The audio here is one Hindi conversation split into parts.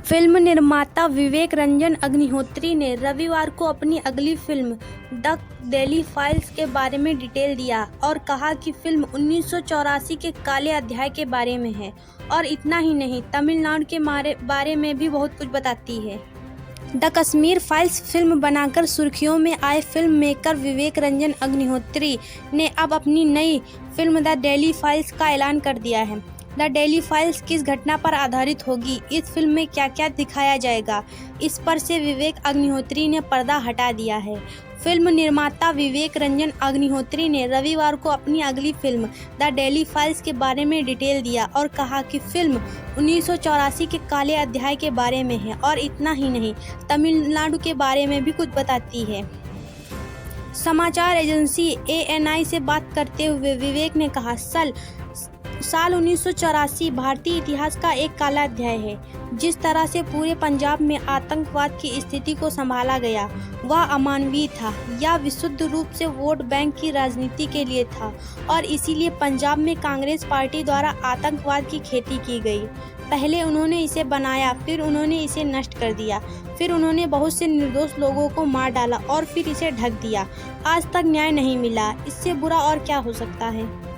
फिल्म निर्माता विवेक रंजन अग्निहोत्री ने रविवार को अपनी अगली फिल्म द डेली फाइल्स के बारे में डिटेल दिया और कहा कि फिल्म 1984 के काले अध्याय के बारे में है और इतना ही नहीं, तमिलनाडु के बारे में भी बहुत कुछ बताती है। द कश्मीर फाइल्स फिल्म बनाकर सुर्खियों में आए फिल्म मेकर विवेक रंजन अग्निहोत्री ने अब अपनी नई फिल्म द डेली फाइल्स का ऐलान कर दिया है। द डेली फाइल्स किस घटना पर आधारित होगी, इस फिल्म में क्या क्या दिखाया जाएगा, इस पर से विवेक अग्निहोत्री ने पर्दा हटा दिया है। फिल्म निर्माता विवेक रंजन अग्निहोत्री ने रविवार को अपनी अगली फिल्म द डेली फाइल्स के बारे में डिटेल दिया और कहा कि फिल्म 1984 के काले अध्याय के बारे में है और इतना ही नहीं, तमिलनाडु के बारे में भी कुछ बताती है। समाचार एजेंसी ANI से बात करते हुए विवेक ने कहा, साल 1984 भारतीय इतिहास का एक काला अध्याय है। जिस तरह से पूरे पंजाब में आतंकवाद की स्थिति को संभाला गया वह अमानवीय था। यह विशुद्ध रूप से वोट बैंक की राजनीति के लिए था और इसीलिए पंजाब में कांग्रेस पार्टी द्वारा आतंकवाद की खेती की गई। पहले उन्होंने इसे बनाया, फिर उन्होंने इसे नष्ट कर दिया, फिर उन्होंने बहुत से निर्दोष लोगों को मार डाला और फिर इसे ढक दिया। आज तक न्याय नहीं मिला, इससे बुरा और क्या हो सकता है।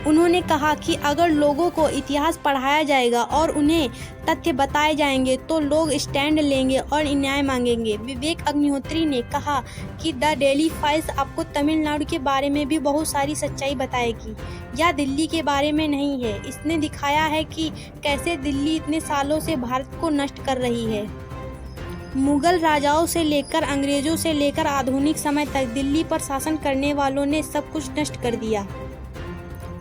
उन्होंने कहा कि अगर लोगों को इतिहास पढ़ाया जाएगा और उन्हें तथ्य बताए जाएंगे तो लोग स्टैंड लेंगे और न्याय मांगेंगे। विवेक अग्निहोत्री ने कहा कि द डेली फाइल्स आपको तमिलनाडु के बारे में भी बहुत सारी सच्चाई बताएगी। यह दिल्ली के बारे में नहीं है। इसने दिखाया है कि कैसे दिल्ली इतने सालों से भारत को नष्ट कर रही है। मुगल राजाओं से लेकर अंग्रेजों से लेकर आधुनिक समय तक दिल्ली पर शासन करने वालों ने सब कुछ नष्ट कर दिया।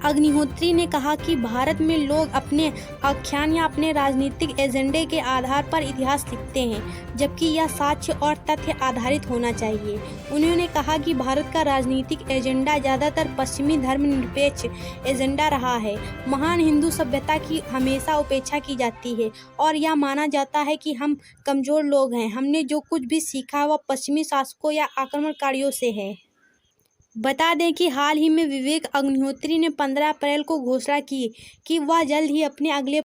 अग्निहोत्री ने कहा कि भारत में लोग अपने आख्यान या अपने राजनीतिक एजेंडे के आधार पर इतिहास लिखते हैं, जबकि यह साक्ष्य और तथ्य आधारित होना चाहिए। उन्होंने कहा कि भारत का राजनीतिक एजेंडा ज़्यादातर पश्चिमी धर्मनिरपेक्ष एजेंडा रहा है। महान हिंदू सभ्यता की हमेशा उपेक्षा की जाती है और यह माना जाता है कि हम कमज़ोर लोग हैं। हमने जो कुछ भी सीखा वह पश्चिमी शासकों या आक्रमणकारियों से है। बता दें कि हाल ही में विवेक अग्निहोत्री ने 15 अप्रैल को घोषणा की कि वह जल्द ही अपने अगले